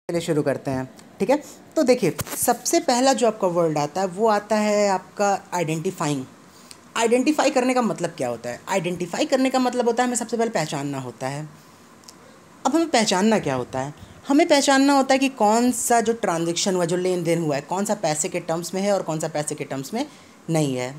चलिए शुरू करते हैं। ठीक है, तो देखिए सबसे पहला जो आपका वर्ड आता है वो आता है आपका आइडेंटिफाइंग। आइडेंटिफाई करने का मतलब क्या होता है? आइडेंटिफाई करने का मतलब होता है हमें सबसे पहले पहचानना होता है। अब हमें पहचानना क्या होता है? हमें पहचानना होता है कि कौन सा जो ट्रांजेक्शन हुआ, जो लेन देन हुआ है, कौन सा पैसे के टर्म्स में है और कौन सा पैसे के टर्म्स में नहीं है।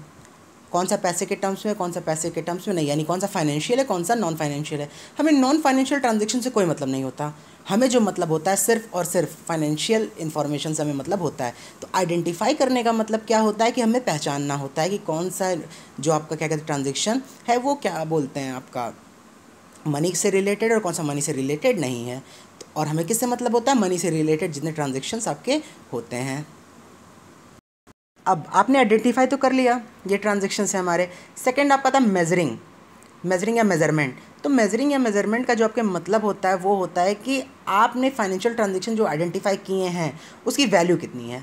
कौन सा पैसे के टर्म्स में, कौन सा पैसे के टर्म्स में नहीं, यानी कौन सा फाइनेंशियल है, कौन सा नॉन फाइनेंशियल है। हमें नॉन फाइनेंशियल ट्रांजेक्शन से कोई मतलब नहीं होता। हमें जो मतलब होता है सिर्फ और सिर्फ फाइनेंशियल इन्फॉर्मेशन से हमें मतलब होता है। तो आइडेंटिफाई करने का मतलब क्या होता है कि हमें पहचानना होता है कि कौन सा जो आपका क्या कहते हैं ट्रांजेक्शन है वो क्या बोलते हैं आपका मनी से रिलेटेड और कौन सा मनी से रिलेटेड नहीं है। और हमें किससे मतलब होता है? मनी से रिलेटेड जितने ट्रांजेक्शन्स आपके होते हैं। अब आपने आइडेंटिफाई तो कर लिया, ये ट्रांजेक्शन है हमारे। सेकंड आपका था मेजरिंग। मेजरिंग या मेजरमेंट। तो मेजरिंग या मेजरमेंट का जो आपके मतलब होता है वो होता है कि आपने फाइनेंशियल ट्रांजेक्शन जो आइडेंटिफाई किए हैं उसकी वैल्यू कितनी है।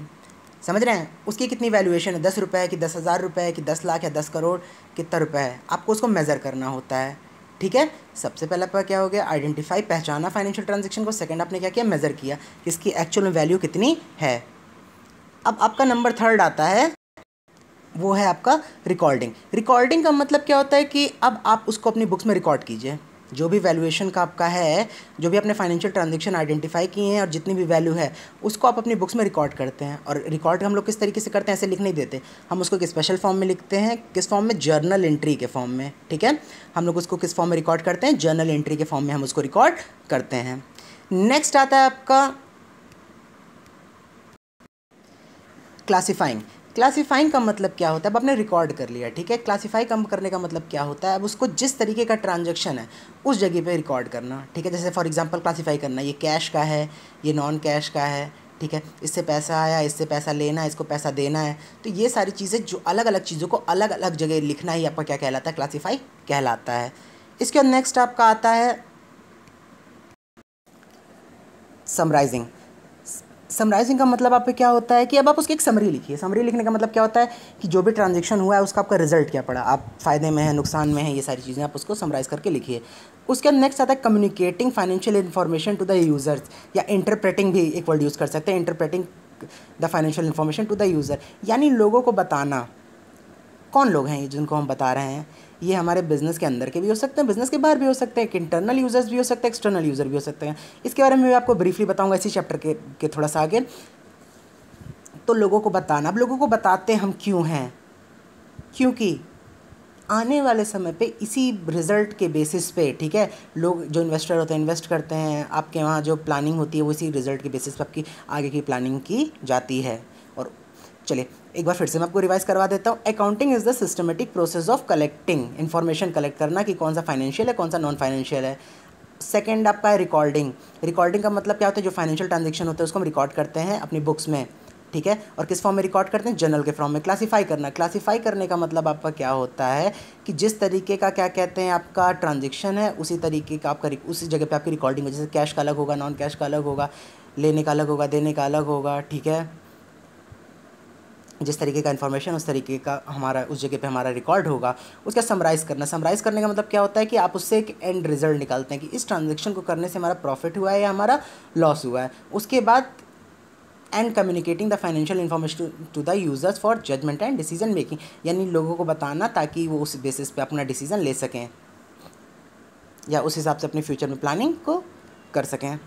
समझ रहे हैं? उसकी कितनी वैल्यूएशन है, 10 रुपये की, 10,000 रुपये की, 10 लाख या 10 करोड़, कितना रुपये है, आपको उसको मेज़र करना होता है। ठीक है, सबसे पहला आपका क्या हो गया? आइडेंटिफाई, पहचाना फाइनेंशियल ट्रांजेक्शन को। सेकंड आपने क्या किया? मेज़र किया कि इसकी एक्चुअल में वैल्यू कितनी है। अब आपका नंबर थर्ड आता है, वो है आपका रिकॉर्डिंग। रिकॉर्डिंग का मतलब क्या होता है कि अब आप उसको अपनी बुक्स में रिकॉर्ड कीजिए। जो भी वैल्यूएशन का आपका है, जो भी आपने फाइनेंशियल ट्रांजेक्शन आइडेंटिफाई किए हैं और जितनी भी वैल्यू है उसको आप अपनी बुक्स में रिकॉर्ड करते हैं। और रिकॉर्ड हम लोग किस तरीके से करते हैं? ऐसे लिख नहीं देते, हम उसको एक स्पेशल फॉर्म में लिखते हैं। किस फॉर्म में? जर्नल एंट्री के फॉर्म में। ठीक है, हम लोग उसको किस फॉर्म में रिकॉर्ड करते हैं? जर्नल एंट्री के फॉर्म में हम उसको रिकॉर्ड करते हैं। नेक्स्ट आता है आपका क्लासीफाइंग। क्लासीफाइंग का मतलब क्या होता है? अब आपने रिकॉर्ड कर लिया, ठीक है। क्लासीफाई कम करने का मतलब क्या होता है? अब उसको जिस तरीके का ट्रांजैक्शन है उस जगह पे रिकॉर्ड करना, ठीक है। जैसे फॉर एग्जांपल क्लासीफाई करना, ये कैश का है, ये नॉन कैश का है, ठीक है। इससे पैसा आया, इससे पैसा लेना है, इसको पैसा देना है। तो ये सारी चीज़ें, जो अलग अलग चीज़ों को अलग अलग जगह लिखना ही आपका क्या कहलाता है? क्लासीफाई कहलाता है। इसके बाद नेक्स्ट आपका आता है समराइजिंग। समराइजिंग का मतलब आप पे क्या होता है कि अब आप उसकी एक समरी लिखिए। समरी लिखने का मतलब क्या होता है कि जो भी ट्रांजैक्शन हुआ है उसका आपका रिजल्ट क्या पड़ा, आप फ़ायदे में हैं, नुकसान में हैं, ये सारी चीज़ें आप उसको समराइज़ करके लिखिए। उसके बाद नेक्स्ट आता है communicating financial information to the users, या इंटरप्रेटिंग भी एक वर्ड यूज़ कर सकते हैं, interpreting the financial information to the user, यानी लोगों को बताना। कौन लोग हैं ये जिनको हम बता रहे हैं? ये हमारे बिज़नेस के अंदर के भी हो सकते हैं, बिज़नेस के बाहर भी हो सकते हैं, इंटरनल यूज़र्स भी हो सकते हैं, एक्सटर्नल यूज़र भी हो सकते हैं। इसके बारे में मैं आपको ब्रीफली बताऊंगा इसी चैप्टर के थोड़ा सा आगे। तो लोगों को बताना, अब लोगों को बताते हम क्यों हैं? क्योंकि आने वाले समय पे इसी रिज़ल्ट के बेसिस पे, ठीक है, लोग जो इन्वेस्टर होते हैं इन्वेस्ट करते हैं। आपके वहाँ जो प्लानिंग होती है वो इसी रिज़ल्ट के बेसिस पे आपकी आगे की प्लानिंग की जाती है। और चलिए एक बार फिर से मैं आपको रिवाइज करवा देता हूँ। Accounting is the systematic process of collecting information, collect करना कि कौन सा फाइनेंशियल है, कौन सा नॉन फाइनेंशियल है। सेकेंड आपका है रिकॉर्डिंग। रिकॉर्डिंग का मतलब क्या होता है? जो फाइनेंशियल ट्रांजेक्शन होते हैं उसको हम रिकॉर्ड करते हैं अपनी बुक्स में, ठीक है। और किस फॉर्म में रिकॉर्ड करते हैं? जर्नल के फॉर्म में। क्लासीफाई करना, क्लासीफाई करने का मतलब आपका क्या होता है कि जिस तरीके का क्या कहते हैं आपका ट्रांजेक्शन है उसी तरीके का आपका उसी जगह पे आपकी रिकॉर्डिंग हो। जैसे कैश का अलग होगा, नॉन कैश का अलग होगा, लेने का अलग होगा, देने का अलग होगा, ठीक है। जिस तरीके का इन्फॉर्मेशन उस तरीके का हमारा उस जगह पे हमारा रिकॉर्ड होगा। उसका समराइज़ करना, समराइज़ करने का मतलब क्या होता है कि आप उससे एक एंड रिजल्ट निकालते हैं कि इस ट्रांजेक्शन को करने से हमारा प्रॉफिट हुआ है या हमारा लॉस हुआ है। उसके बाद and communicating the financial information to the users for judgment and decision making, यानी लोगों को बताना ताकि वो उस बेसिस पे अपना डिसीजन ले सकें या उस हिसाब से अपने फ्यूचर में प्लानिंग को कर सकें।